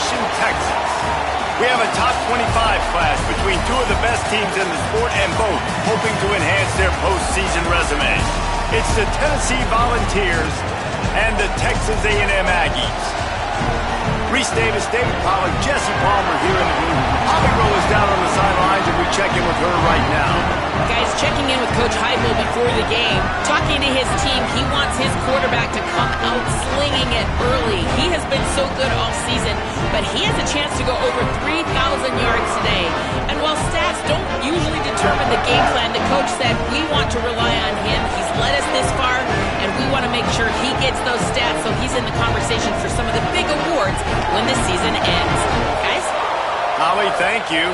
Generation Texas. We have a top 25 class between two of the best teams in the sport and both hoping to enhance their postseason resume. It's the Tennessee Volunteers and the Texas A&M Aggies. Reese Davis, David Pollack, Jesse Palmer here in the room. Holly Rowe is down on the sidelines, and we check in with her right now. Guys, checking in with Coach Heupel before the game. Talking to his team, he wants his quarterback to come out slinging it early. He has been so good all season, but he has a chance to go over 3,000 yards today. And while stats don't usually determine the game plan, the coach said we want to rely on him. He's led us this far, and we want to make sure he gets those stats so he's in the conversation for some of the big awards when the season ends. Guys? Holly, thank you.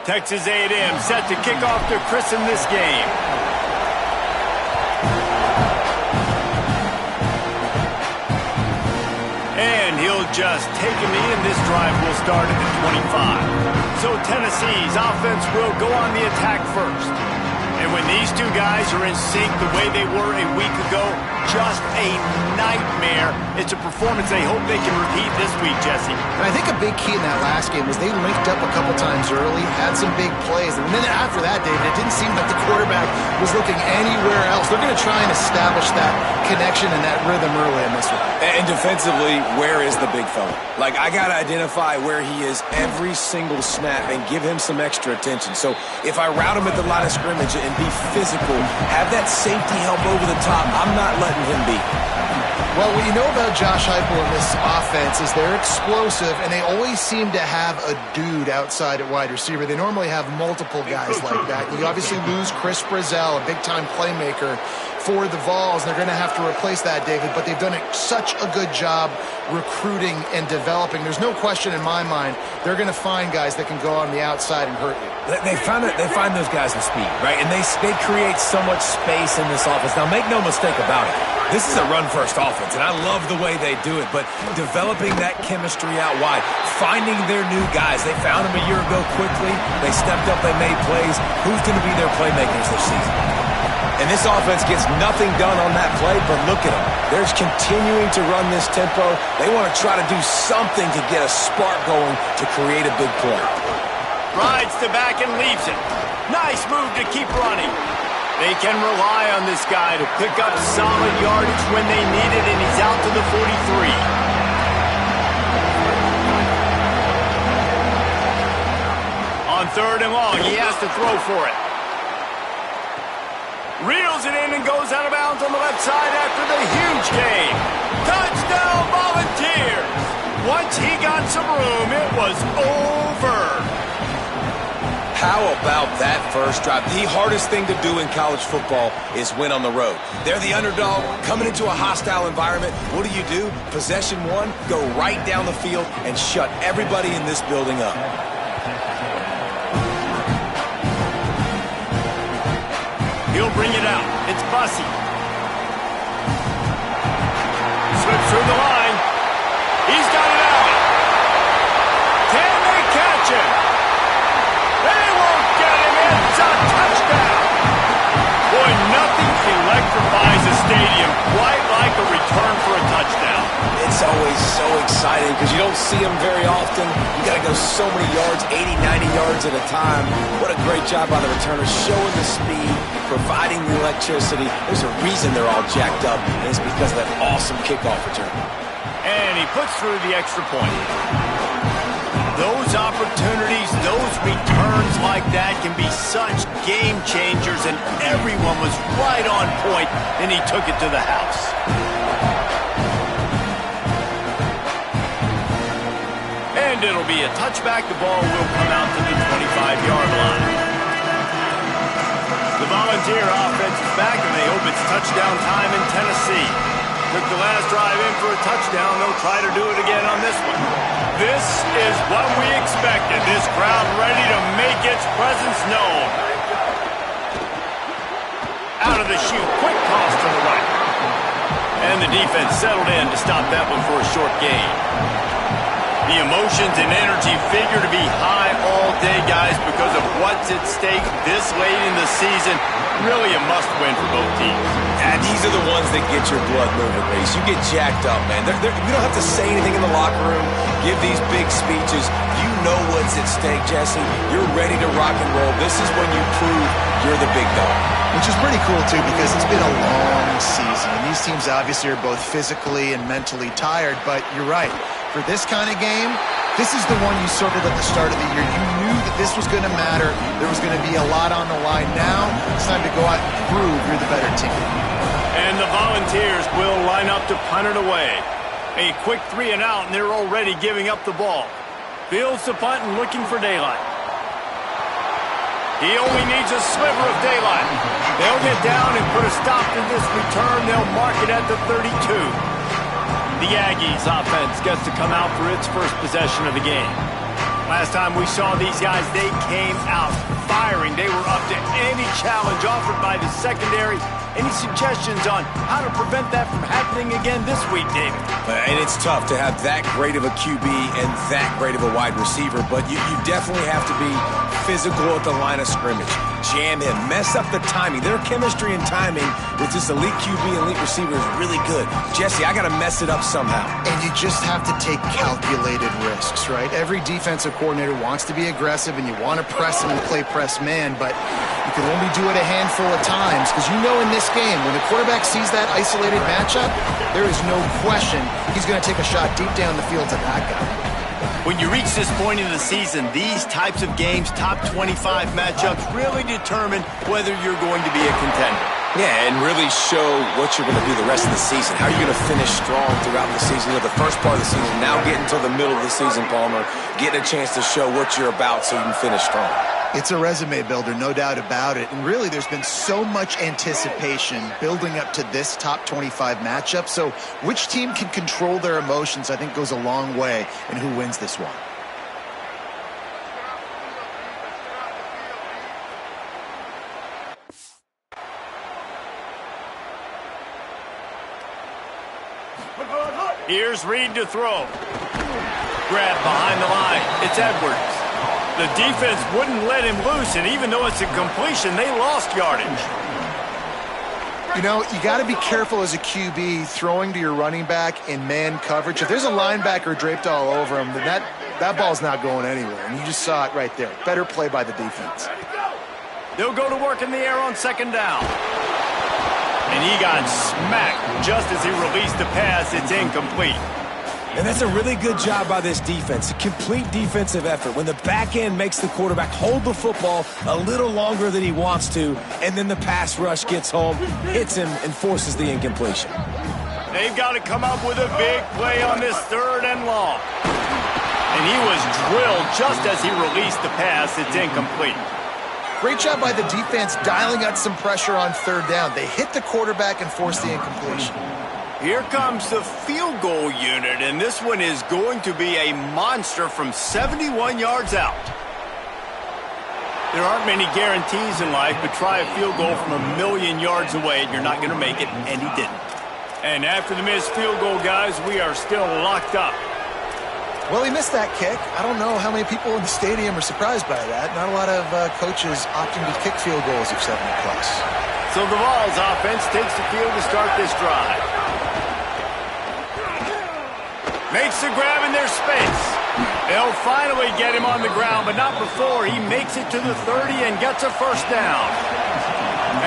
Texas A&M set to kick off to christen this game. And he'll just take a knee, and this drive will start at the 25. So Tennessee's offense will go on the attack first. And when these two guys are in sync the way they were a week ago, just a nightmare. It's a performance they hope they can repeat this week, Jesse. And I think a big key in that last game was they linked up a couple times early, had some big plays. And then after that, David, it didn't seem like the quarterback was looking anywhere else. They're going to try and establish that connection and that rhythm early in this one. And defensively, where is the big fella? Like, I got to identify where he is every single snap and give him some extra attention. So if I route him at the line of scrimmage and be physical, have that safety help over the top, I'm not letting him beat. Well, what you know about Josh Heupel in this offense is they're explosive, and they always seem to have a dude outside at wide receiver. They normally have multiple guys like that. You obviously lose Chris Brazzell, a big-time playmaker for the Vols. They're going to have to replace that, David, but they've done such a good job recruiting and developing. There's no question in my mind they're going to find guys that can go on the outside and hurt you. They find those guys with speed, right? And they create so much space in this offense. Now, make no mistake about it. This is a run-first offense, and I love the way they do it, but developing that chemistry out wide, finding their new guys. They found them a year ago quickly. They stepped up. They made plays. Who's going to be their playmakers this season? And this offense gets nothing done on that play, but look at them. They're continuing to run this tempo. They want to try to do something to get a spark going to create a big play. Rides the back and leaves it. Nice move to keep running. They can rely on this guy to pick up solid yardage when they need it, and he's out to the 43. On 3rd and long, he has to throw for it. Reels it in and goes out of bounds on the left side after the huge gain. Touchdown, Volunteers! Once he got some room, it was over. How about that first drive? The hardest thing to do in college football is win on the road. They're the underdog, coming into a hostile environment. What do? Possession one, go right down the field and shut everybody in this building up. He'll bring it out. It's Bussey. Slips through the line. He's got it out. Can they catch exciting because you don't see them very often. You got to go so many yards, 80, 90 yards at a time. What a great job by the returners, showing the speed, providing the electricity. There's a reason they're all jacked up, and it's because of that awesome kickoff return. And he puts through the extra point. Those opportunities, those returns like that can be such game changers, and everyone was right on point, and he took it to the house. And it'll be a touchback. The ball will come out to the 25-yard line. The Volunteer offense is back, and they hope it's touchdown time in Tennessee. Took the last drive in for a touchdown. They'll try to do it again on this one. This is what we expected. This crowd ready to make its presence known. Out of the chute, quick toss to the right. And the defense settled in to stop that one for a short gain. The emotions and energy figure to be high all day, guys, because of what's at stake this late in the season. Really a must-win for both teams. And these are the ones that get your blood moving, Reese. You get jacked up, man. You don't have to say anything in the locker room, give these big speeches. You know what's at stake, Jesse. You're ready to rock and roll. This is when you prove you're the big dog. Which is pretty cool, too, because it's been a long season. And these teams obviously are both physically and mentally tired, but you're right. For this kind of game, this is the one you circled at the start of the year. You knew that this was going to matter. There was going to be a lot on the line. Now it's time to go out and prove you're the better team. And the Volunteers will line up to punt it away. A quick 3 and out, and they're already giving up the ball. Fields the punt and looking for daylight. He only needs a sliver of daylight. They'll get down and put a stop to this return. They'll mark it at the 32. The Aggies offense gets to come out for its first possession of the game. Last time we saw these guys, they came out firing. They were up to any challenge offered by the secondary. Any suggestions on how to prevent that from happening again this week, David? And it's tough to have that great of a QB and that great of a wide receiver, but you definitely have to be physical at the line of scrimmage. Jam him, mess up the timing. Their chemistry and timing with this elite QB and elite receiver is really good. Jesse, I got to mess it up somehow. And you just have to take calculated risks, right? Every defensive coordinator wants to be aggressive, and you want to press him and play press man, but you can only do it a handful of times, because you know in this game, when the quarterback sees that isolated matchup, there is no question he's going to take a shot deep down the field to that guy. When you reach this point in the season, these types of games, top 25 matchups, really determine whether you're going to be a contender. Yeah, and really show what you're going to do the rest of the season. How are you going to finish strong throughout the season? You know, the first part of the season, now getting to the middle of the season, Palmer, getting a chance to show what you're about so you can finish strong. It's a resume builder, no doubt about it. And really, there's been so much anticipation building up to this top 25 matchup. So which team can control their emotions, I think, goes a long way in who wins this one. Here's Reed to throw. Grab behind the line. It's Edwards. The defense wouldn't let him loose, and even though it's a completion, they lost yardage. You know, you got to be careful as a QB throwing to your running back in man coverage. If there's a linebacker draped all over him, then that ball's not going anywhere, and you just saw it right there. Better play by the defense. They'll go to work in the air on second down. And he got smacked just as he released the pass. It's incomplete. And that's a really good job by this defense, a complete defensive effort. When the back end makes the quarterback hold the football a little longer than he wants to, and then the pass rush gets home, hits him, and forces the incompletion. They've got to come up with a big play on this 3rd and long. And he was drilled just as he released the pass. It's incomplete. Great job by the defense dialing out some pressure on 3rd down. They hit the quarterback and forced the incompletion. Here comes the field goal unit, and this one is going to be a monster from 71 yards out. There aren't many guarantees in life, but try a field goal from 1,000,000 yards away, and you're not going to make it, and he didn't. And after the missed field goal, guys, we are still locked up. Well, he missed that kick. I don't know how many people in the stadium are surprised by that. Not a lot of coaches opting to kick field goals of 70+. So the Vols offense takes the field to start this drive. Makes the grab in their space. They'll finally get him on the ground, but not before he makes it to the 30 and gets a first down.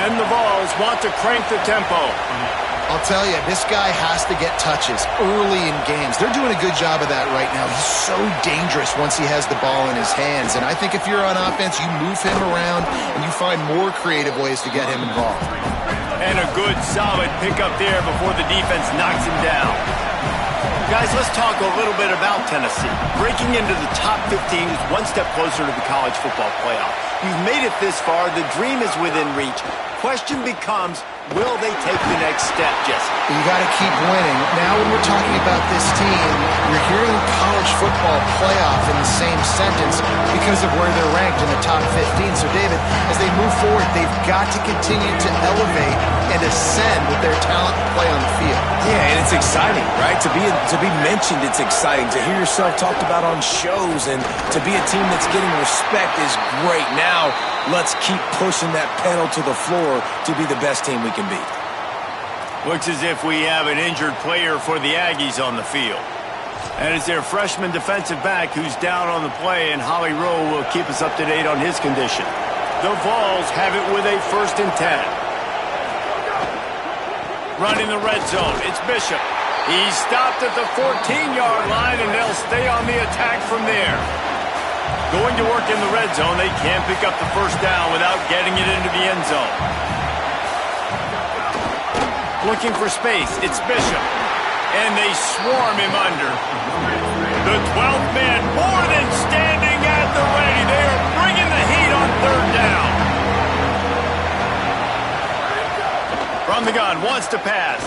And the Vols want to crank the tempo. I'll tell you, this guy has to get touches early in games. They're doing a good job of that right now. He's so dangerous once he has the ball in his hands. And I think if you're on offense, you move him around and you find more creative ways to get him involved. And a good, solid pickup there before the defense knocks him down. Guys, let's talk a little bit about Tennessee. Breaking into the top 15 is one step closer to the college football playoff. You've made it this far. The dream is within reach. Question becomes, will they take the next step, Jesse? You got to keep winning. Now when we're talking about this team, you're hearing college football playoff in the same sentence because of where they're ranked in the top 15. So, David, as they move forward, they've got to continue to elevate and ascend with their talent and play on the field. Yeah, and it's exciting, right? To be mentioned, it's exciting. To hear yourself talked about on shows and to be a team that's getting respect is great. Now, let's keep pushing that pedal to the floor to be the best team we can be. Looks as if we have an injured player for the Aggies on the field. And it's their freshman defensive back who's down on the play, and Holly Rowe will keep us up to date on his condition. The Vols have it with a 1st and 10. Running the red zone, it's Bishop. He's stopped at the 14-yard line, and they'll stay on the attack from there. Going to work in the red zone, they can't pick up the first down without getting it into the end zone. Looking for space, it's Bishop. And they swarm him under. The 12th man more than standing at the ready. They are bringing the heat on 3rd down. From the gun, wants to pass.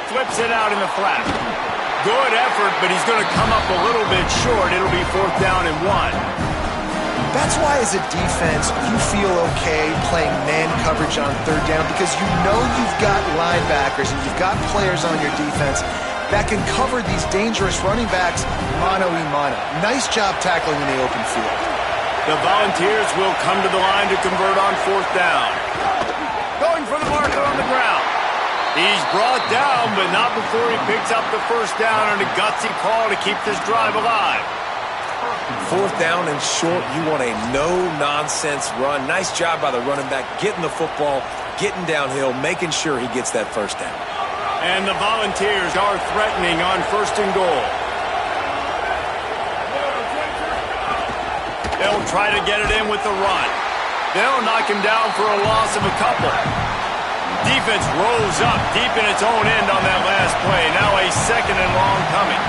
Flips it out in the flat. Good effort, but he's going to come up a little bit short. It'll be 4th down and 1. That's why as a defense, you feel okay playing man coverage on 3rd down because you know you've got linebackers and you've got players on your defense that can cover these dangerous running backs mano-a-mano. Nice job tackling in the open field. The Volunteers will come to the line to convert on 4th down. Going for the marker on the ground. He's brought down, but not before he picks up the first down on a gutsy call to keep this drive alive. 4th down and short, you want a no-nonsense run. Nice job by the running back, getting the football, getting downhill, making sure he gets that first down. And the Volunteers are threatening on 1st and goal. They'll try to get it in with the run. They'll knock him down for a loss of a couple. Defense rose up deep in its own end on that last play. Now a 2nd and long coming.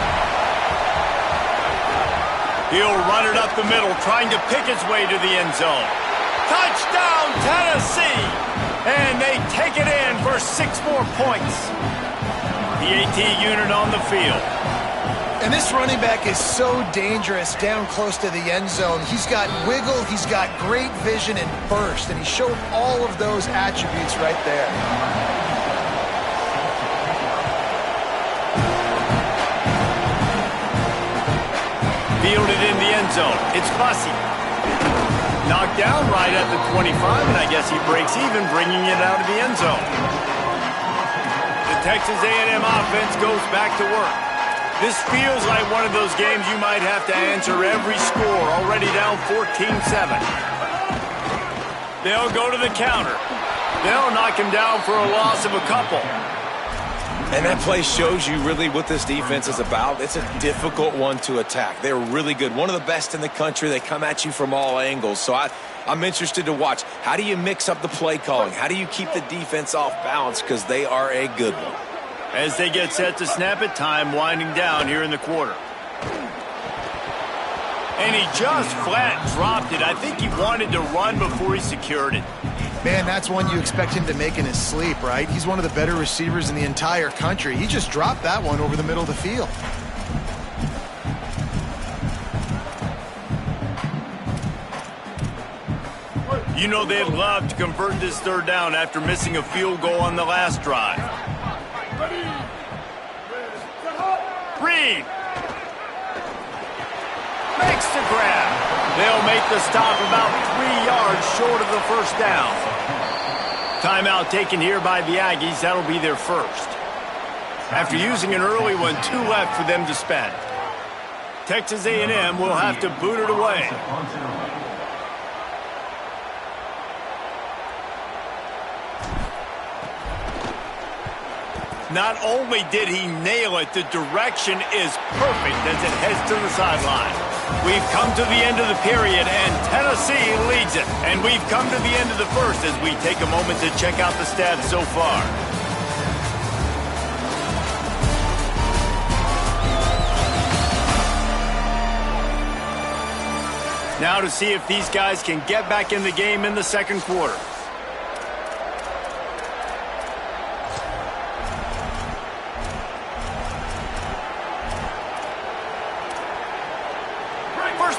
He'll run it up the middle, trying to pick his way to the end zone. Touchdown, Tennessee! And they take it in for 6 more points. The AT unit on the field. And this running back is so dangerous down close to the end zone. He's got wiggle, he's got great vision and burst, and he showed all of those attributes right there. Fielded in the end zone. It's Bussey. Knocked down right at the 25, and I guess he breaks even, bringing it out of the end zone. The Texas A&M offense goes back to work. This feels like one of those games you might have to answer every score, already down 14-7. They'll go to the counter. They'll knock him down for a loss of a couple. And that play shows you really what this defense is about. It's a difficult one to attack. They're really good. One of the best in the country. They come at you from all angles. So I'm interested to watch. How do you mix up the play calling? How do you keep the defense off balance? Because they are a good one. As they get set to snap it, time winding down here in the quarter. And he just flat dropped it. I think he wanted to run before he secured it. Man, that's one you expect him to make in his sleep, right? He's one of the better receivers in the entire country. He just dropped that one over the middle of the field. You know they'd love to convert this 3rd down after missing a field goal on the last drive. Reed makes the grab. They'll make the stop about 3 yards short of the first down. Timeout taken here by the Aggies. That'll be their first. after using an early one, 2 left for them to spend. Texas A&M will have to boot it away. Not only did he nail it, the direction is perfect as it heads to the sideline. We've come to the end of the period, and Tennessee leads it. And we've come to the end of the first as we take a moment to check out the stats so far. Now to see if these guys can get back in the game in the second quarter.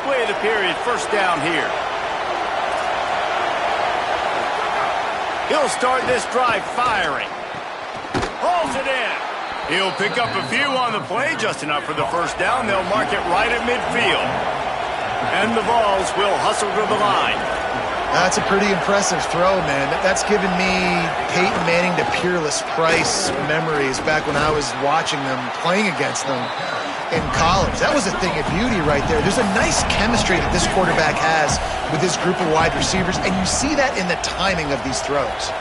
Play of the period, first down here. He'll start this drive firing. Hauls it in. He'll pick up a few on the play, just enough for the first down. They'll mark it right at midfield. And the Vols will hustle to the line. That's a pretty impressive throw, man. That's given me Peyton Manning to Peerless Price memories back when I was watching them, playing against them in college. That was a thing of beauty right there. There's a nice chemistry that this quarterback has with this group of wide receivers, and you see that in the timing of these throws.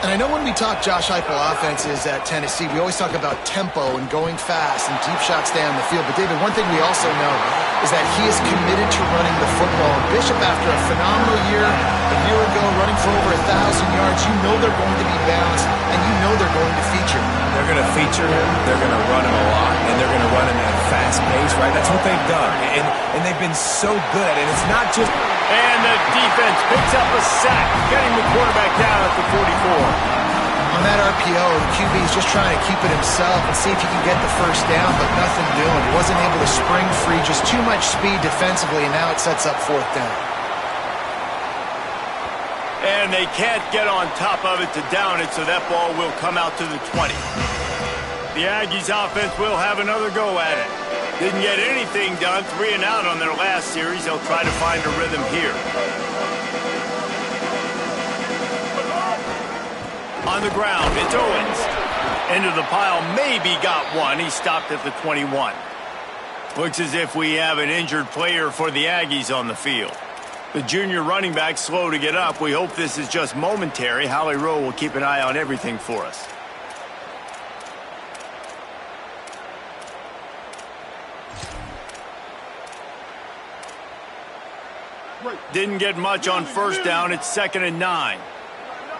And I know when we talk Josh Heupel offenses at Tennessee, we always talk about tempo and going fast and deep shots down the field. But, David, one thing we also know is that he is committed to running the football. Bishop, after a phenomenal year a year ago, running for over 1,000 yards, you know they're going to be balanced, and you know they're going to feature. They're going to feature him, they're going to run him a lot, and they're going to run him at a fast pace, right? That's what they've done, and they've been so good, and it's not just... And the defense picks up a sack, getting the quarterback down at the 44. On that RPO, the QB is just trying to keep it himself and see if he can get the first down, but nothing doing. He wasn't able to spring free, just too much speed defensively, and now it sets up fourth down. And they can't get on top of it to down it, so that ball will come out to the 20. The Aggies offense will have another go at it. Didn't get anything done, 3 and out on their last series. They'll try to find a rhythm here. On the ground, it's Owens. Into the pile, maybe got one. He stopped at the 21. Looks as if we have an injured player for the Aggies on the field. The junior running back slow to get up. We hope this is just momentary. Holly Rowe will keep an eye on everything for us. Didn't get much on first down. It's 2nd and 9.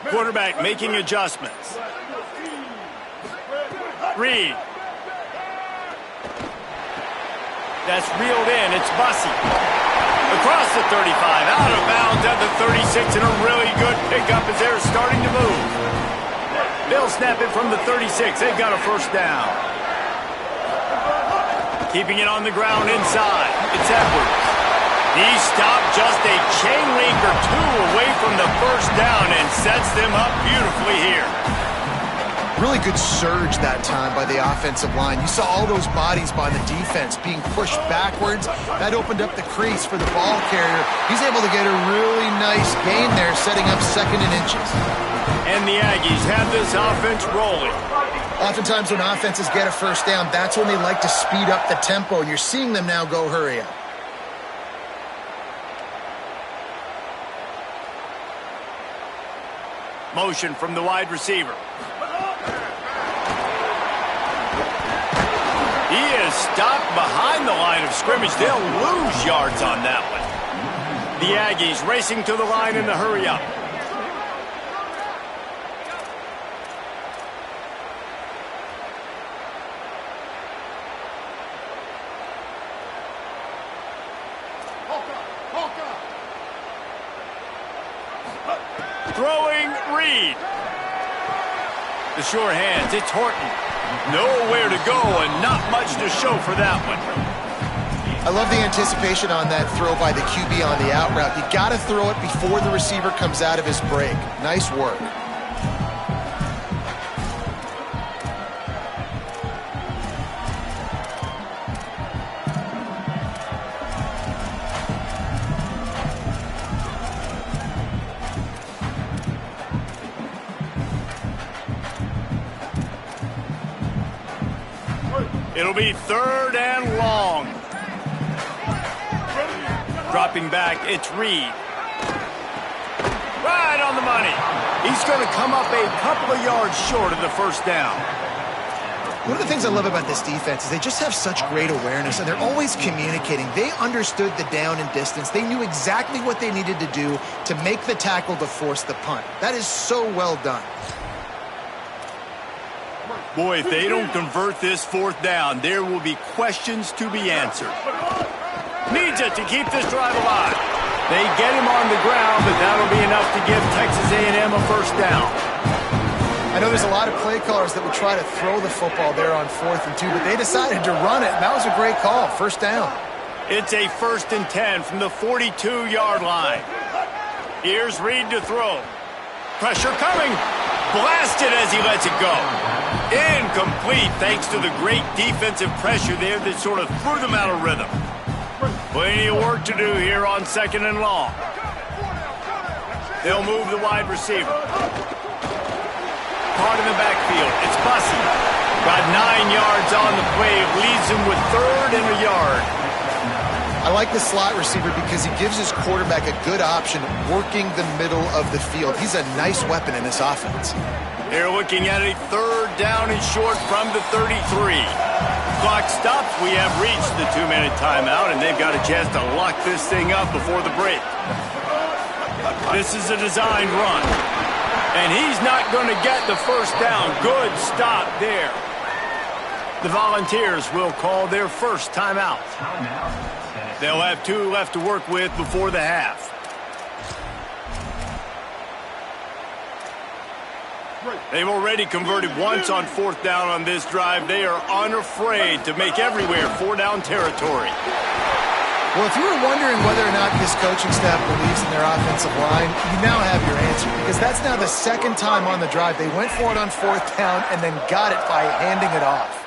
Quarterback making adjustments. Reed. That's reeled in. It's Bussey. Across the 35. Out of bounds at the 36. And a really good pickup as they're starting to move. They'll snap it from the 36. They've got a first down. Keeping it on the ground inside. It's Edwards. He stopped just a chain link or 2 away from the first down and sets them up beautifully here. Really good surge that time by the offensive line. You saw all those bodies by the defense being pushed backwards. That opened up the crease for the ball carrier. He's able to get a really nice gain there, setting up 2nd and inches. And the Aggies have this offense rolling. Oftentimes when offenses get a first down, that's when they like to speed up the tempo, and you're seeing them now go hurry up. Motion from the wide receiver. He is stopped behind the line of scrimmage. They'll lose yards on that one. The Aggies racing to the line in the hurry up. Throwing Reed. The sure hands, it's Horton. Nowhere to go and not much to show for that one. I love the anticipation on that throw by the QB on the out route. You got to throw it before the receiver comes out of his break. Nice work. It'll be 3rd and long. Dropping back, it's Reed. Right on the money. He's going to come up a couple of yards short of the first down. One of the things I love about this defense is they just have such great awareness, and they're always communicating. They understood the down and distance. They knew exactly what they needed to do to make the tackle to force the punt. That is so well done. Boy, if they don't convert this 4th down, there will be questions to be answered. Needs it to keep this drive alive. They get him on the ground, but that'll be enough to give Texas A&M a first down. I know there's a lot of play callers that would try to throw the football there on 4th and 2, but they decided to run it, and that was a great call. First down. It's a 1st and 10 from the 42-yard line. Here's Reed to throw. Pressure coming. Blasted as he lets it go. Incomplete thanks to the great defensive pressure there that sort of threw them out of rhythm. Plenty of work to do here on 2nd and long. They'll move the wide receiver. Caught in the backfield. It's Bussey. Got 9 yards on the play. Leaves him with 3rd and a yard. I like the slot receiver because he gives his quarterback a good option working the middle of the field. He's a nice weapon in this offense. They're looking at a 3rd down and short from the 33. Clock stops. We have reached the 2-minute timeout, and they've got a chance to lock this thing up before the break. This is a designed run. And he's not going to get the first down. Good stop there. The Volunteers will call their first timeout. They'll have 2 left to work with before the half. They've already converted once on 4th down on this drive. They are unafraid to make everywhere 4-down territory. Well, if you were wondering whether or not this coaching staff believes in their offensive line, you now have your answer, because that's now the 2nd time on the drive. They went for it on 4th down and then got it by handing it off.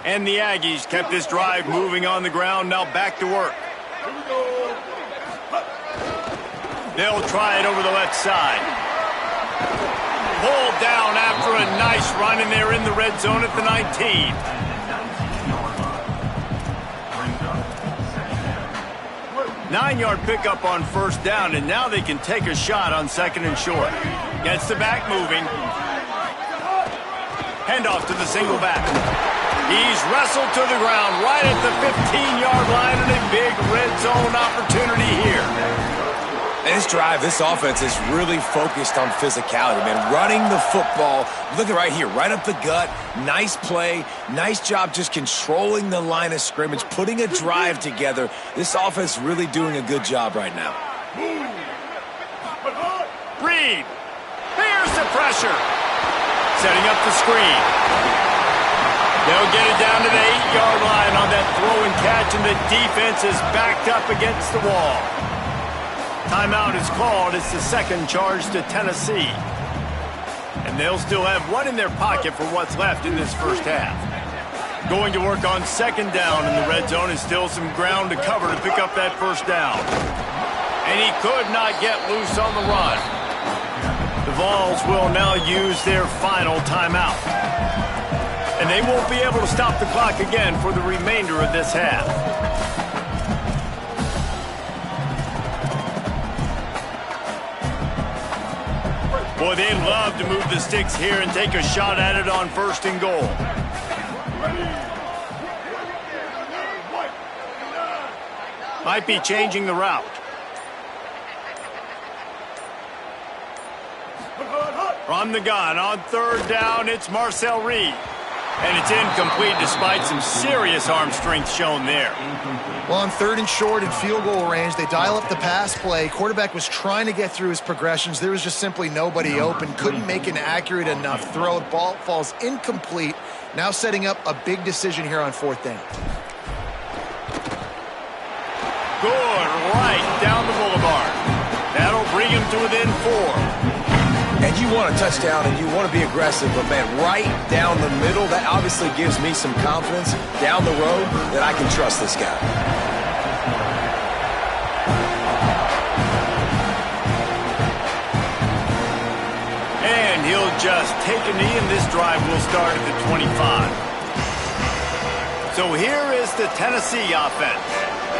And the Aggies kept this drive moving on the ground. Now back to work. They'll try it over the left side. Pulled down after a nice run, and they're in the red zone at the 19. Nine-yard pickup on 1st down, and now they can take a shot on 2nd and short. Gets the back moving. Handoff to the single back. He's wrestled to the ground right at the 15-yard line, and a big red zone opportunity here. This drive, this offense is really focused on physicality, man. Running the football. Look at right here, right up the gut. Nice play. Nice job just controlling the line of scrimmage, putting a drive together. This offense really doing a good job right now. Reed. There's the pressure. Setting up the screen. They'll get it down to the 8-yard line on that throw and catch, and the defense is backed up against the wall. Timeout is called. It's the 2nd charge to Tennessee. And they'll still have 1 in their pocket for what's left in this first half. Going to work on 2nd down in the red zone, and still some ground to cover to pick up that first down. And he could not get loose on the run. The Vols will now use their final timeout. And they won't be able to stop the clock again for the remainder of this half. Boy, they love to move the sticks here and take a shot at it on 1st and goal. Might be changing the route. From the gun on 3rd down, it's Marcel Reed. And it's incomplete despite some serious arm strength shown there. Well, on 3rd and short and field goal range, they dial up the pass play. Quarterback was trying to get through his progressions. There was just simply nobody open. Couldn't make an accurate enough throw. The ball falls incomplete. Now setting up a big decision here on 4th down. Good, right down the boulevard. That'll bring him to within 4. And you want a touchdown and you want to be aggressive, but man, right down the middle, that obviously gives me some confidence down the road that I can trust this guy. he'll just take a knee, and this drive will start at the 25. So here is the Tennessee offense.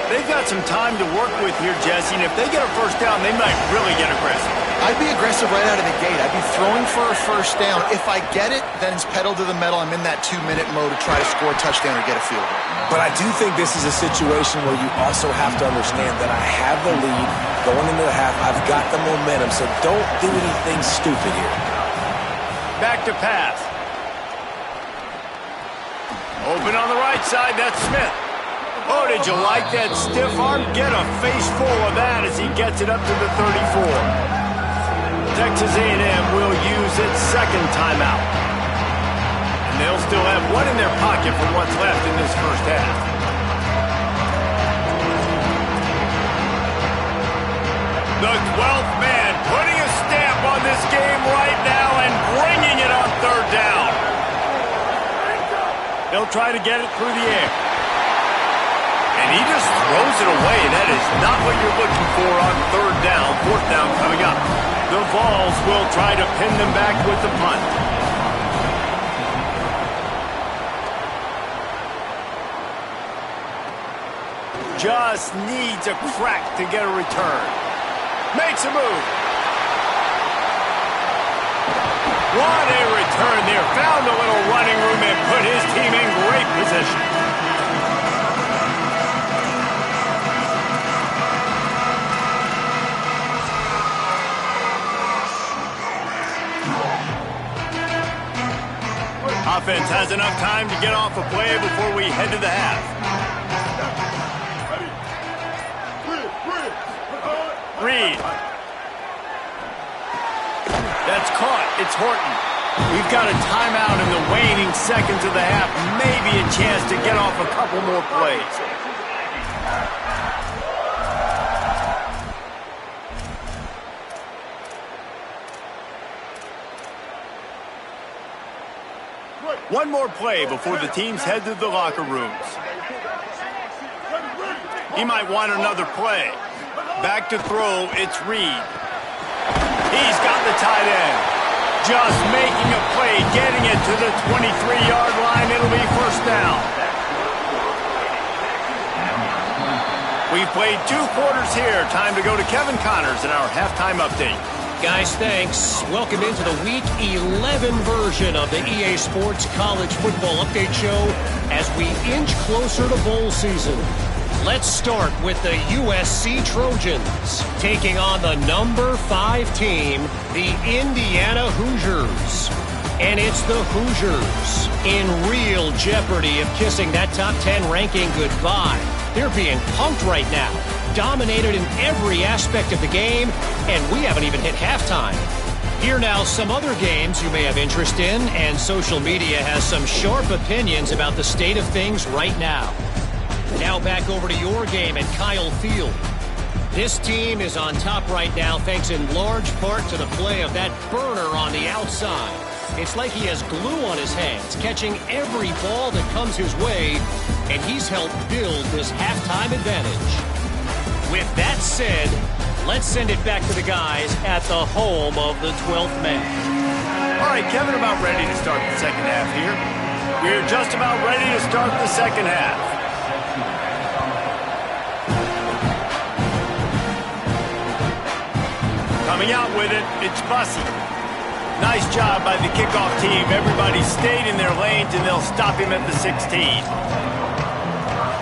They've got some time to work with here, Jesse, and if they get a first down, they might really get aggressive. I'd be aggressive right out of the gate. I'd be throwing for a first down. If I get it, then it's pedal to the metal. I'm in that 2-minute mode to try to score a touchdown or get a field goal. But I do think this is a situation where you also have to understand that I have the lead going into the half. I've got the momentum, so don't do anything stupid here. Back to pass. Open on the right side, that's Smith. Oh, did you like that stiff arm? Get a face full of that as he gets it up to the 34. Texas A&M will use its second timeout. And they'll still have one in their pocket for what's left in this first half. The 12th man putting a stamp on this game right now and bringing it on third down. They'll try to get it through the air. And he just throws it away. That is not what you're looking for on third down. Fourth down coming up. The Vols will try to pin them back with the punt. Just needs a crack to get a return. Makes a move. What a return there. Found a little running room and put his team in great position. Offense has enough time to get off a play before we head to the half. Reed. That's caught. It's Horton. We've got a timeout in the waning seconds of the half. Maybe a chance to get off a couple more plays. One more play before the teams head to the locker rooms. He might want another play. Back to throw, it's Reed. He's got the tight end. Just making a play, getting it to the 23-yard line. It'll be first down. We've played 2 quarters here. Time to go to Kevin Connors in our halftime update. Guys, thanks. Welcome into the Week 11 version of the EA Sports College Football Update Show as we inch closer to bowl season. Let's start with the USC Trojans taking on the number 5 team, the Indiana Hoosiers. And it's the Hoosiers in real jeopardy of kissing that top 10 ranking goodbye. They're being punked right now, dominated in every aspect of the game, and we haven't even hit halftime. Here now, some other games you may have interest in, and social media has some sharp opinions about the state of things right now. Now back over to your game at Kyle Field. This team is on top right now thanks in large part to the play of that burner on the outside. It's like he has glue on his hands, catching every ball that comes his way, and he's helped build this halftime advantage. With that said, let's send it back to the guys at the home of the 12th man. All right, Kevin, about ready to start the second half here. We're just about ready to start the second half. Coming out with it, it's Bussey. Nice job by the kickoff team. Everybody stayed in their lanes, and they'll stop him at the 16.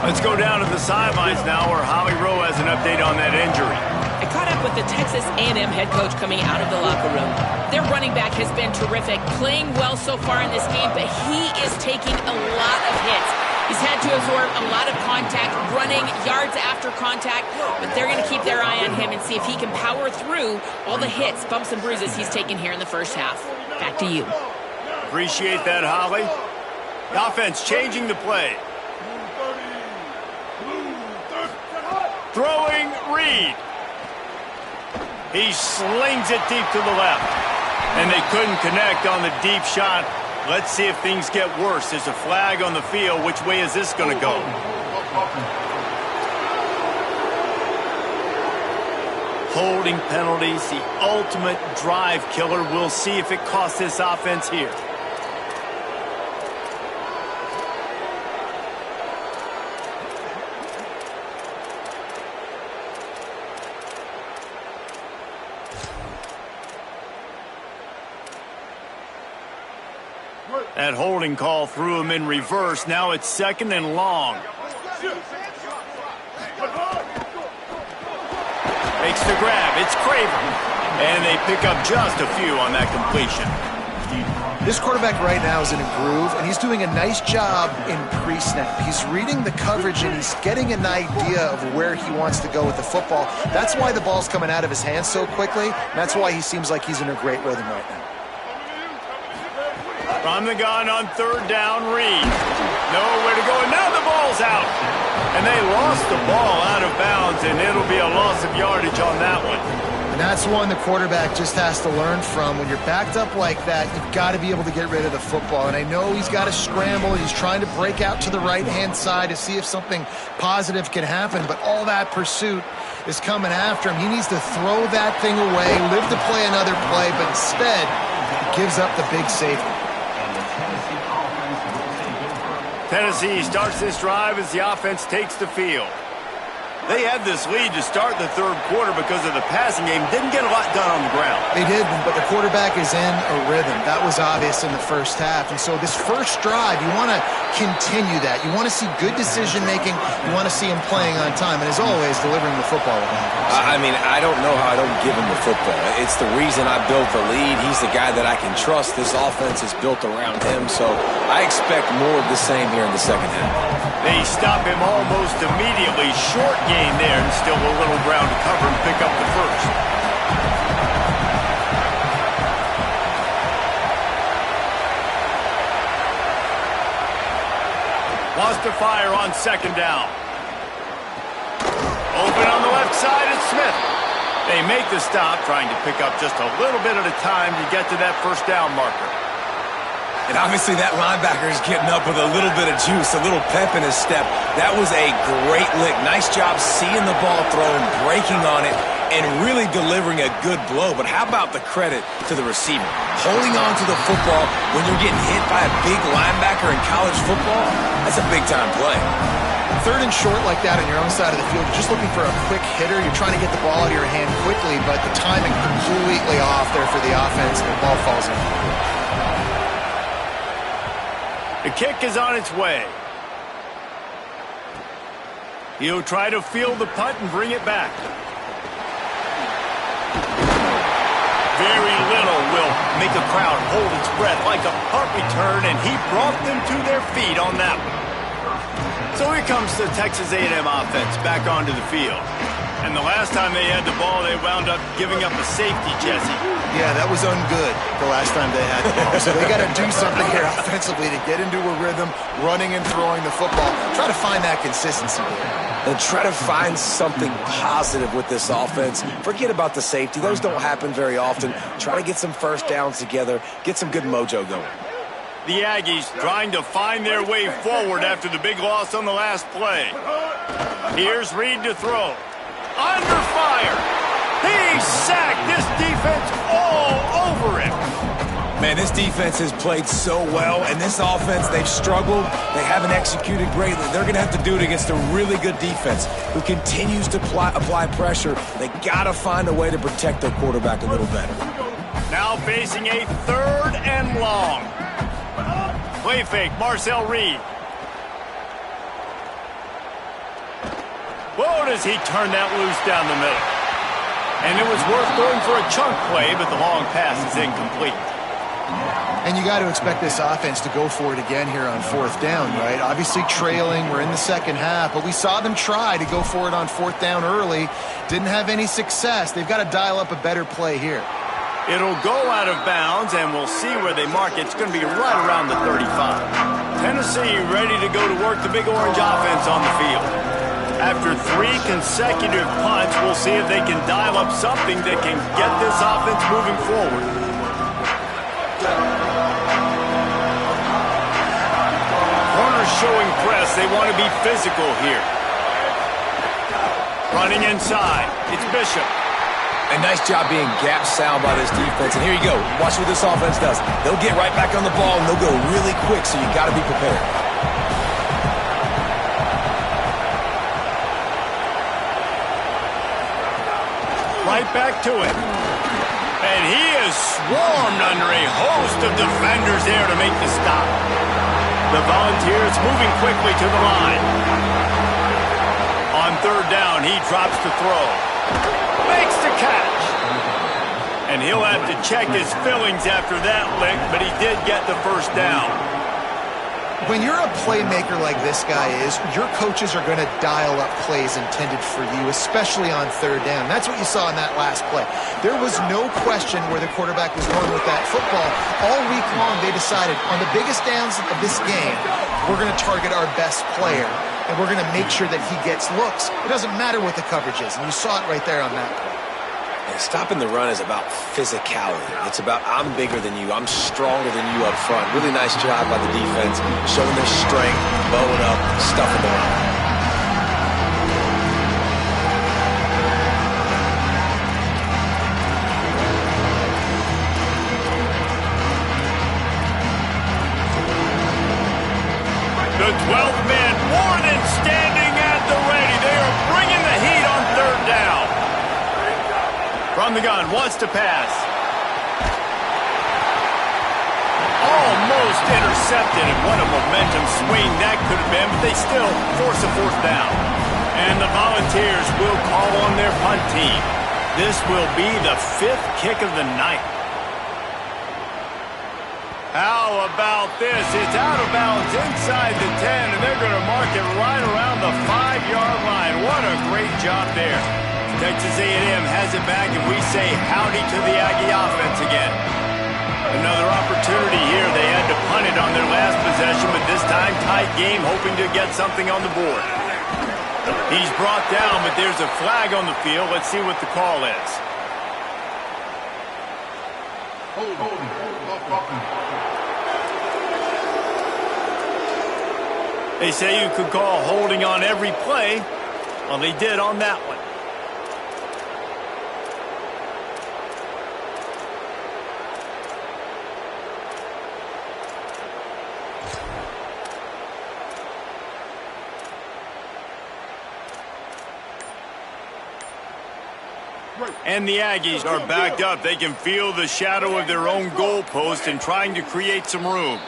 Let's go down to the sidelines now where Holly Rowe has an update on that injury. I caught up with the Texas A&M head coach coming out of the locker room. Their running back has been terrific, playing well so far in this game, but he is taking a lot of hits. He's had to absorb a lot of contact, running yards after contact, but they're going to keep their eye on him and see if he can power through all the hits, bumps, and bruises he's taken here in the first half. Back to you. Appreciate that, Holly. The offense changing the play. Throwing Reed. He slings it deep to the left. And they couldn't connect on the deep shot. Let's see if things get worse. There's a flag on the field. Which way is this going to go? Holding penalties, the ultimate drive killer. We'll see if it costs this offense here. That holding call threw him in reverse. Now it's 2nd and long. Makes the grab. It's Craven. And they pick up just a few on that completion. This quarterback right now is in a groove, and he's doing a nice job in pre-snap. He's reading the coverage, and he's getting an idea of where he wants to go with the football. That's why the ball's coming out of his hands so quickly. And that's why he seems like he's in a great rhythm right now. From the gun on 3rd down, Reed. Nowhere to go, and now the ball's out. And they lost the ball out of bounds, and it'll be a loss of yardage on that one. And that's one the quarterback just has to learn from. When you're backed up like that, you've got to be able to get rid of the football. And I know he's got to scramble, and he's trying to break out to the right-hand side to see if something positive can happen, but all that pursuit is coming after him. He needs to throw that thing away, live to play another play, but instead, he gives up the big safety. Tennessee starts this drive as the offense takes the field. They had this lead to start the 3rd quarter because of the passing game. Didn't get a lot done on the ground. They did, but the quarterback is in a rhythm. That was obvious in the first half. And so this first drive, you want to continue that. You want to see good decision-making. You want to see him playing on time. And as always, delivering the football. I mean, I don't know how I don't give him the football. It's the reason I built the lead. He's the guy that I can trust. This offense is built around him. So I expect more of the same here in the second half. They stop him almost immediately. Short gain there, and still a little ground to cover and pick up the first. Wants to fire on 2nd down. Open on the left side, it's Smith. They make the stop, trying to pick up just a little bit at a time to get to that 1st down marker. And obviously that linebacker is getting up with a little bit of juice, a little pep in his step. That was a great lick. Nice job seeing the ball thrown, breaking on it, and really delivering a good blow. But how about the credit to the receiver? Holding on to the football when you're getting hit by a big linebacker in college football, that's a big-time play. 3rd and short like that on your own side of the field, you're just looking for a quick hitter. You're trying to get the ball out of your hand quickly, but the timing completely off there for the offense, and the ball falls in. The kick is on its way. He'll try to field the punt and bring it back. Very little will make a crowd hold its breath like a punt return, and he brought them to their feet on that one. So here comes the Texas A&M offense back onto the field. And the last time they had the ball, they wound up giving up a safety, Jesse. Yeah, that was ungood the last time they had the ball. So they got to do something here offensively to get into a rhythm, running and throwing the football. Try to find that consistency there. And try to find something positive with this offense. Forget about the safety. Those don't happen very often. Try to get some 1st downs together, get some good mojo going. The Aggies trying to find their way forward after the big loss on the last play. Here's Reed to throw. Under fire. He sacked. This defense all over him. Man, this defense has played so well, and this offense, they've struggled. They haven't executed greatly. They're going to have to do it against a really good defense who continues to apply pressure. They got to find a way to protect their quarterback a little better. Now facing a 3rd and long. Play fake, Marcel Reed. Whoa, does he turn that loose down the middle. And it was worth going for a chunk play, but the long pass is incomplete. And you got to expect this offense to go for it again here on 4th down, right? Obviously trailing, we're in the second half, but we saw them try to go for it on 4th down early. Didn't have any success. They've got to dial up a better play here. It'll go out of bounds, and we'll see where they mark it. It's going to be right around the 35. Tennessee ready to go to work the Big Orange offense on the field. After 3 consecutive punts, we'll see if they can dial up something that can get this offense moving forward. Corners showing press. They want to be physical here. Running inside. It's Bishop. And nice job being gap sound by this defense. And here you go. Watch what this offense does. They'll get right back on the ball, and they'll go really quick, so you got to be prepared. Right back to it. And he is swarmed under a host of defenders there to make the stop. The Volunteers moving quickly to the line. On third down, he drops to throw. Makes the catch. And he'll have to check his fillings after that lick, but he did get the first down. When you're a playmaker like this guy is, your coaches are going to dial up plays intended for you, especially on third down. That's what you saw in that last play. There was no question where the quarterback was going with that football. All week long, they decided on the biggest downs of this game, we're going to target our best player, and we're going to make sure that he gets looks. It doesn't matter what the coverage is, and you saw it right there on that play. And stopping the run is about physicality. It's about I'm bigger than you. I'm stronger than you up front. Really nice job by the defense, showing their strength, bowing up, stuffing the run. The 12th man more than standing at the ready. They are bringing the heat on third down. From the gun, wants to pass. Almost intercepted, and what a momentum swing that could have been, but they still force a fourth down. And the Volunteers will call on their punt team. This will be the 5th kick of the night. How about this? It's out of bounds inside the 10, and they're going to mark it right around the 5-yard line. What a great job there. Texas A&M has it back, and we say howdy to the Aggie offense again. Another opportunity here. They had to punt it on their last possession, but this time tight game, hoping to get something on the board. He's brought down, but there's a flag on the field. Let's see what the call is. They say you could call holding on every play. Well, they did on that one. And the Aggies are backed up. They can feel the shadow of their own goalpost and trying to create some room.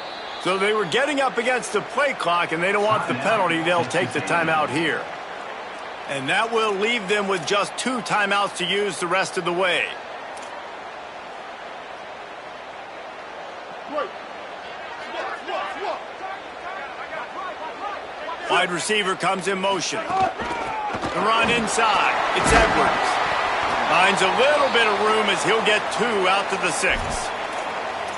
So they were getting up against the play clock, and they don't want the penalty. They'll take the timeout here. And that will leave them with just 2 timeouts to use the rest of the way. Wide receiver comes in motion. The run inside. It's Edwards. Finds a little bit of room as he'll get 2 out to the 6.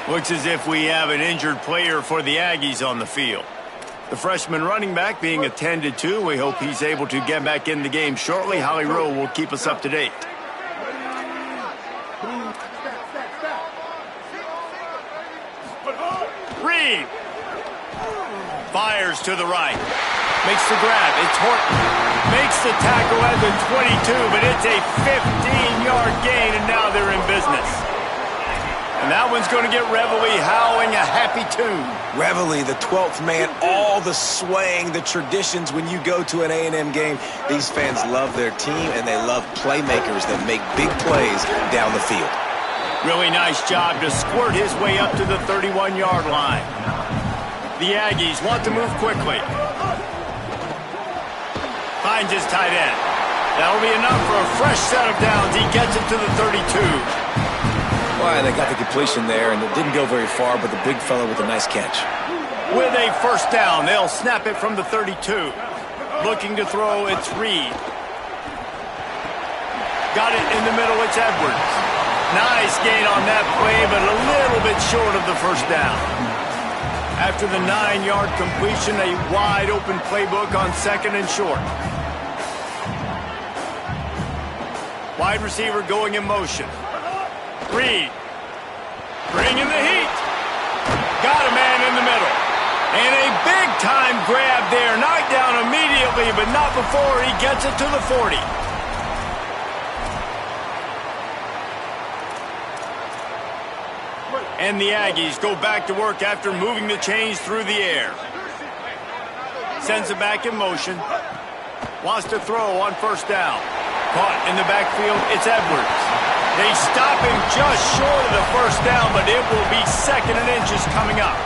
Looks as if we have an injured player for the Aggies on the field. The freshman running back being attended to. We hope he's able to get back in the game shortly. Holly Rowe will keep us up to date. Reed fires to the right. Makes the grab. It's Horton. Makes the tackle at the 22, but it's a 15-yard gain, and now they're in business. And that one's going to get Reveille howling a happy tune. Reveille, the 12th man, all the swaying, the traditions when you go to an A&M game. These fans love their team, and they love playmakers that make big plays down the field. Really nice job to squirt his way up to the 31-yard line. The Aggies want to move quickly. Finds his tight end. That'll be enough for a fresh set of downs. He gets it to the 32. Why, they got the completion there, and it didn't go very far, but the big fella with a nice catch. With a first down, they'll snap it from the 32. Looking to throw, it's Reed. Got it in the middle, it's Edwards. Nice gain on that play, but a little bit short of the first down. After the 9-yard completion, a wide-open playbook on 2nd and short. Wide receiver going in motion. Reed. Bringing the heat. Got a man in the middle. And a big-time grab there. Knocked down immediately, but not before he gets it to the 40. And the Aggies go back to work after moving the chains through the air. Sends it back in motion. Wants to throw on first down. Caught in the backfield, it's Edwards. They stop him just short of the first down, but it will be 2nd and inches coming up.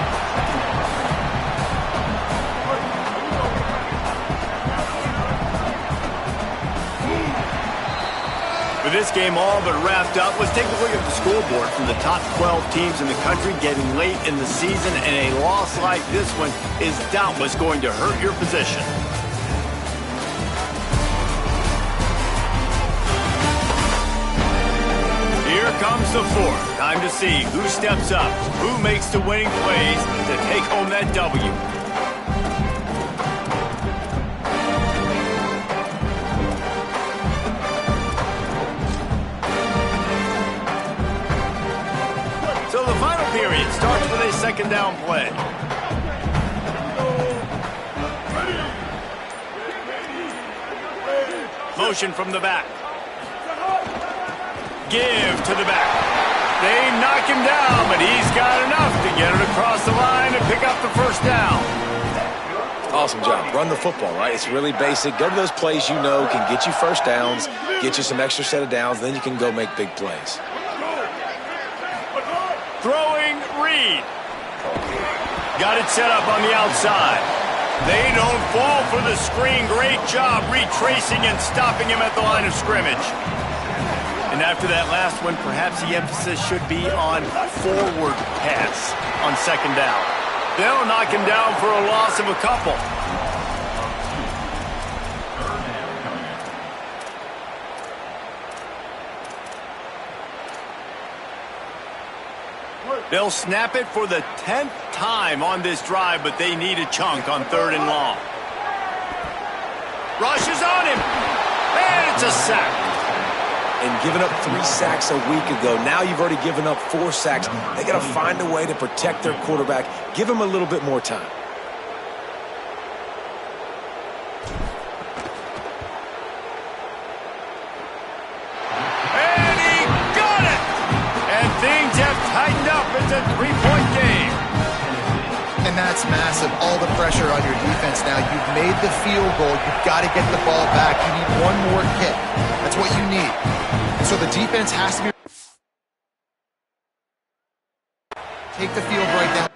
With this game all but wrapped up, let's take a look at the scoreboard from the top 12 teams in the country getting late in the season, and a loss like this one is doubtless going to hurt your position. Here comes the 4th. Time to see who steps up, who makes the winning plays to take home that W. So the final period starts with a 2nd down play. Motion from the back. Give to the back. They knock him down, but he's got enough to get it across the line and pick up the first down. Awesome job. Run the football, right? It's really basic. Go to those plays you know can get you first downs, get you some extra set of downs, then you can go make big plays. Throwing Reed. Got it set up on the outside. They don't fall for the screen. Great job retracing and stopping him at the line of scrimmage. And after that last one, perhaps the emphasis should be on forward pass on 2nd down. They'll knock him down for a loss of a couple. They'll snap it for the 10th time on this drive, but they need a chunk on 3rd and long. Rushes on him, and it's a sack. And giving up 3 sacks a week ago, now you've already given up 4 sacks. They got to find a way to protect their quarterback. Give him a little bit more time. And he got it! And things have tightened up. It's a 3-point game. And that's massive. All the pressure on your defense now. You've made the field goal. You've got to get the ball back. You need one more kick. That's what you need. So the defense has to be... Take the field right down.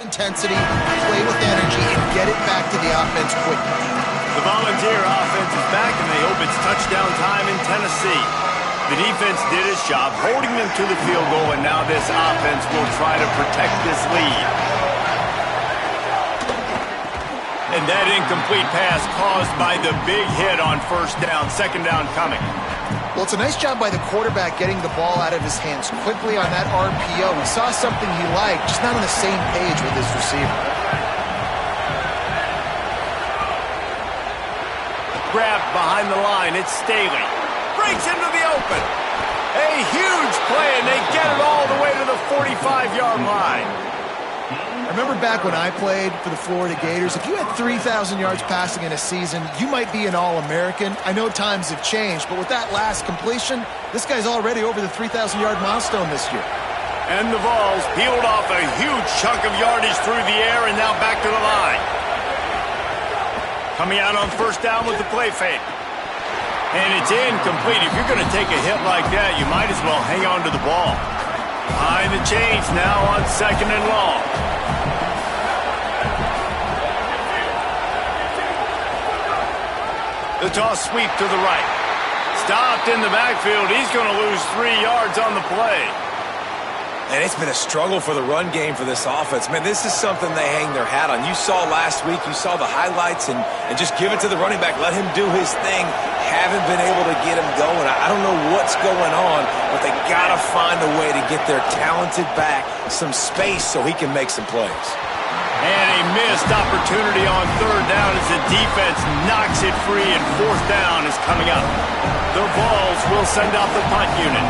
Intensity, play with energy, and get it back to the offense quickly. The Volunteer offense is back, and they hope it's touchdown time in Tennessee. The defense did its job, holding them to the field goal, and now this offense will try to protect this lead. And that incomplete pass caused by the big hit on first down, 2nd down coming. Well, it's a nice job by the quarterback getting the ball out of his hands quickly on that RPO. He saw something he liked, just not on the same page with his receiver. Grabbed behind the line, it's Staley. Breaks into the open. A huge play, and they get it all the way to the 45-yard line. I remember back when I played for the Florida Gators, if you had 3,000 yards passing in a season, you might be an All-American. I know times have changed, but with that last completion, this guy's already over the 3,000-yard milestone this year. And the Vols peeled off a huge chunk of yardage through the air and now back to the line. Coming out on first down with the play fake. And it's incomplete. If you're going to take a hit like that, you might as well hang on to the ball. Behind the chains now on 2nd and long. The toss sweep to the right. Stopped in the backfield. He's going to lose 3 yards on the play. And it's been a struggle for the run game for this offense. Man, this is something they hang their hat on. You saw last week, you saw the highlights, and just give it to the running back. Let him do his thing. Haven't been able to get him going. I don't know what's going on, but they got to find a way to get their talented back some space so he can make some plays. And a missed opportunity on 3rd down as the defense knocks it free, and 4th down is coming up. The Vols will send out the punt unit.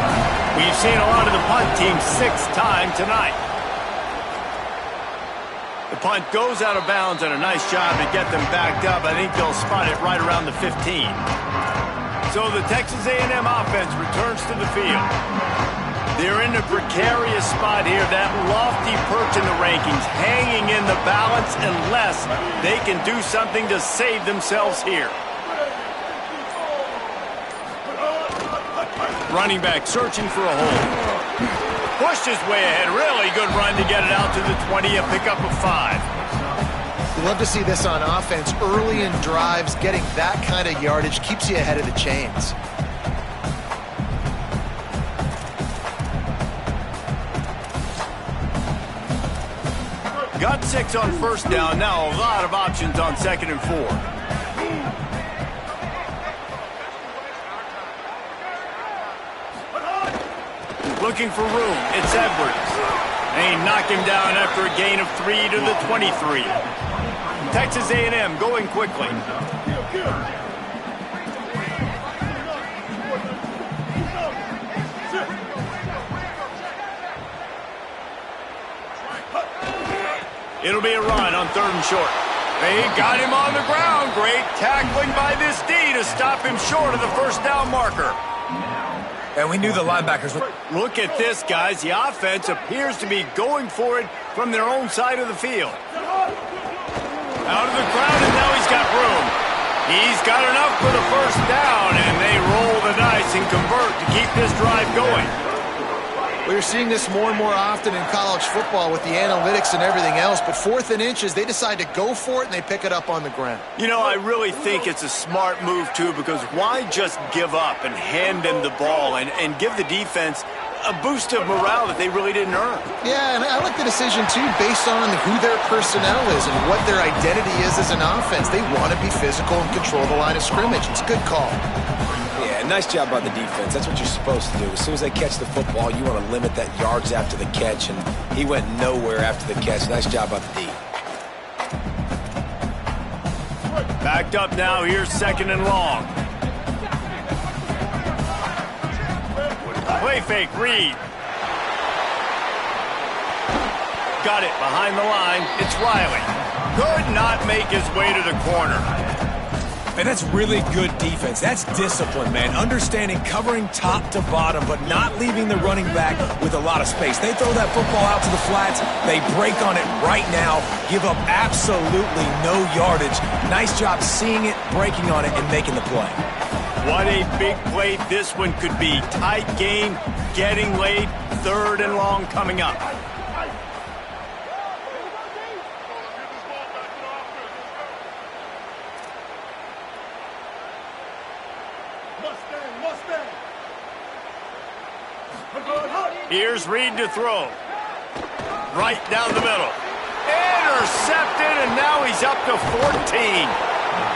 We've seen a lot of the punt team 6 times tonight. The punt goes out of bounds, and a nice job to get them backed up. I think they'll spot it right around the 15. So the Texas A&M offense returns to the field. They're in a precarious spot here, that lofty perch in the rankings, hanging in the balance unless they can do something to save themselves here. Running back searching for a hole. Pushed his way ahead. Really good run to get it out to the 20, a pickup of 5. You love to see this on offense. Early in drives, getting that kind of yardage keeps you ahead of the chains. Got 6 on first down. Now a lot of options on 2nd and 4. Looking for room. It's Edwards. They knock him down after a gain of 3 to the 23. Texas A&M going quickly. It'll be a run on 3rd and short. They got him on the ground. Great tackling by this D to stop him short of the first down marker. And we knew the linebackers would... Look at this, guys. The offense appears to be going for it from their own side of the field. Out of the crowd, and now he's got room. He's got enough for the first down, and they roll the dice and convert to keep this drive going. We're seeing this more and more often in college football with the analytics and everything else, but 4th and inches, they decide to go for it, and they pick it up on the ground. You know, I really think it's a smart move, too, because why just give up and hand them the ball and give the defense a boost of morale that they really didn't earn? Yeah, and I like the decision, too, based on who their personnel is and what their identity is as an offense. They want to be physical and control the line of scrimmage. It's a good call. Nice job by the defense. That's what you're supposed to do. As soon as they catch the football, you want to limit that yards after the catch, and he went nowhere after the catch. Nice job by the D. Backed up now. Here's 2nd and long. Play fake, Reed. Got it behind the line. It's Riley. Could not make his way to the corner. And that's really good defense. That's discipline, man. Understanding covering top to bottom, but not leaving the running back with a lot of space. They throw that football out to the flats. They break on it right now, give up absolutely no yardage. Nice job seeing it, breaking on it, and making the play. What a big play this one could be. Tight game, getting late, 3rd and long coming up. Here's Reed to throw. Right down the middle. Intercepted, and now he's up to 14.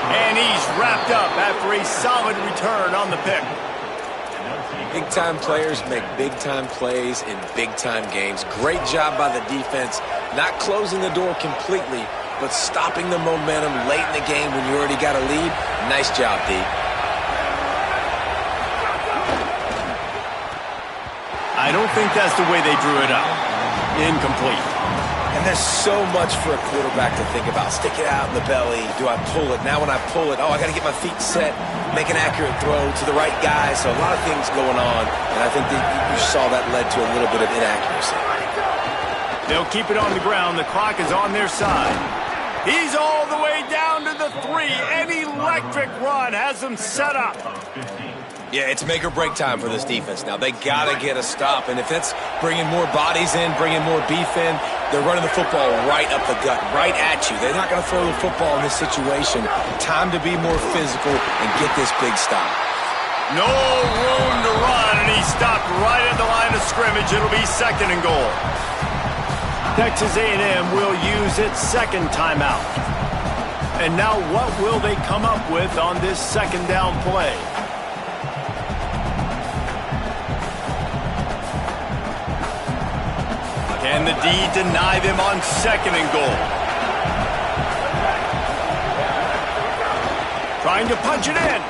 And he's wrapped up after a solid return on the pick. Big-time players make big-time plays in big-time games. Great job by the defense, not closing the door completely, but stopping the momentum late in the game when you already got a lead. Nice job, D. I don't think that's the way they drew it up. Incomplete. And there's so much for a quarterback to think about. Stick it out in the belly. Do I pull it? Now when I pull it, I got to get my feet set, make an accurate throw to the right guy. So a lot of things going on, and I think that you saw that led to a little bit of inaccuracy. They'll keep it on the ground. The clock is on their side. He's all the way down to the 3. An electric run has them set up. Yeah, it's make or break time for this defense now. They got to get a stop, and if it's bringing more bodies in, bringing more beef in, they're running the football right up the gut, right at you. They're not going to throw the football in this situation. Time to be more physical and get this big stop. No room to run, and he stopped right at the line of scrimmage. It'll be 2nd and goal. Texas A&M will use its 2nd timeout. And now what will they come up with on this 2nd down play? Can the D deny them on 2nd and goal? Trying to punch it in.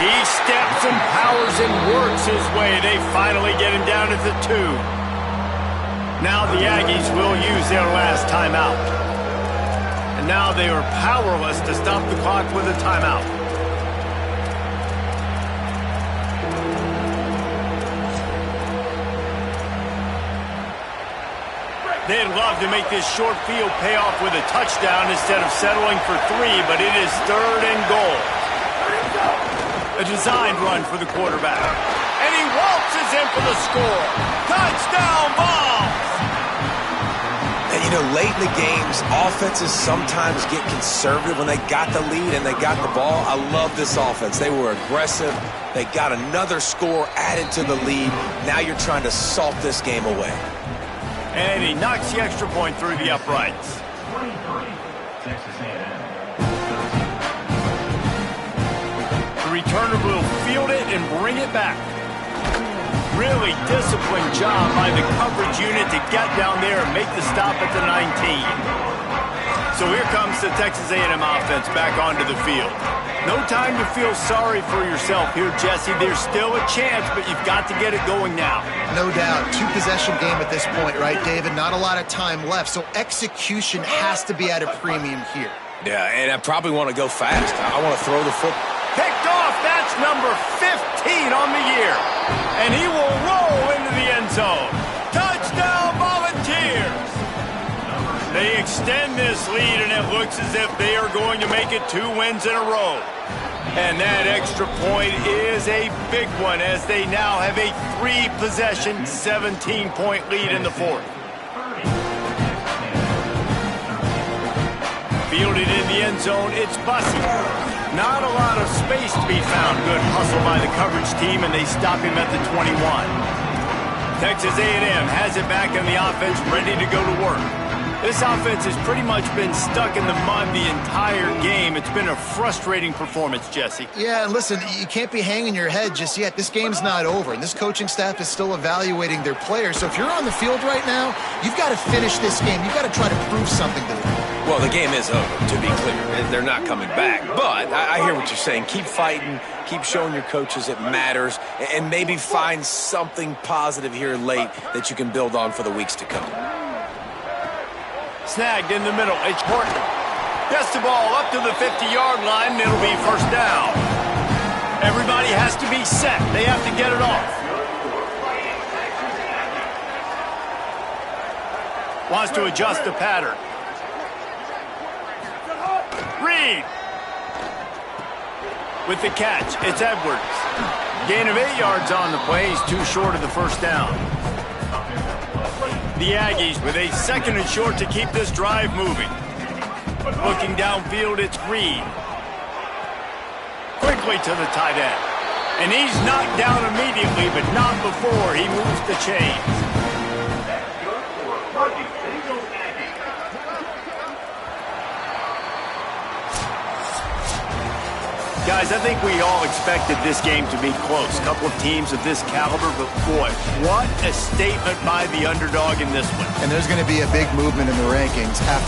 He steps and powers and works his way. They finally get him down at the 2. Now the Aggies will use their last timeout. now they are powerless to stop the clock with a timeout. They'd love to make this short field pay off with a touchdown instead of settling for 3, but it is 3rd and goal. A designed run for the quarterback. And he waltzes in for the score. Touchdown Vols! And, you know, late in the games, offenses sometimes get conservative when they got the lead and they got the ball. I love this offense. They were aggressive. They got another score added to the lead. Now you're trying to salt this game away. And he knocks the extra point through the uprights. The returner will field it and bring it back. Really disciplined job by the coverage unit to get down there and make the stop at the 19. So here comes the Texas A&M offense back onto the field. No time to feel sorry for yourself here, Jesse. There's still a chance, but you've got to get it going now. No doubt. 2-possession game at this point, right, David? Not a lot of time left, so execution has to be at a premium here. Yeah, and I probably want to go fast. I want to throw the football. Picked off. That's number 15 on the year. And he will roll into the end zone. Touchdown Volunteers! They extend this lead, and it looks as if they are going to make it 2 wins in a row. And that extra point is a big one as they now have a 3-possession, 17-point lead in the 4th. Fielded in the end zone, it's Bussey. Not a lot of space to be found. Good hustle by the coverage team, and they stop him at the 21. Texas A&M has it back in the offense, ready to go to work. This offense has pretty much been stuck in the mud the entire game. It's been a frustrating performance, Jesse. Yeah, and listen, you can't be hanging your head just yet. This game's not over, and this coaching staff is still evaluating their players. So if you're on the field right now, you've got to finish this game. You've got to try to prove something to them. Well, the game is over, to be clear. They're not coming back. But I hear what you're saying. Keep fighting. Keep showing your coaches it matters. And maybe find something positive here late that you can build on for the weeks to come. Snagged in the middle. It's Horton. Gets the ball up to the 50-yard line, and it'll be 1st down. Everybody has to be set. They have to get it off. Wants to adjust the pattern. Reed. With the catch, it's Edwards. Gain of 8 yards on the play. He's too short of the 1st down. The Aggies with a 2nd and short to keep this drive moving. Looking downfield, it's Reed. Quickly to the tight end. And he's knocked down immediately, but not before he moves the chains. Guys, I think we all expected this game to be close. A couple of teams of this caliber, but boy, what a statement by the underdog in this one. And there's going to be a big movement in the rankings after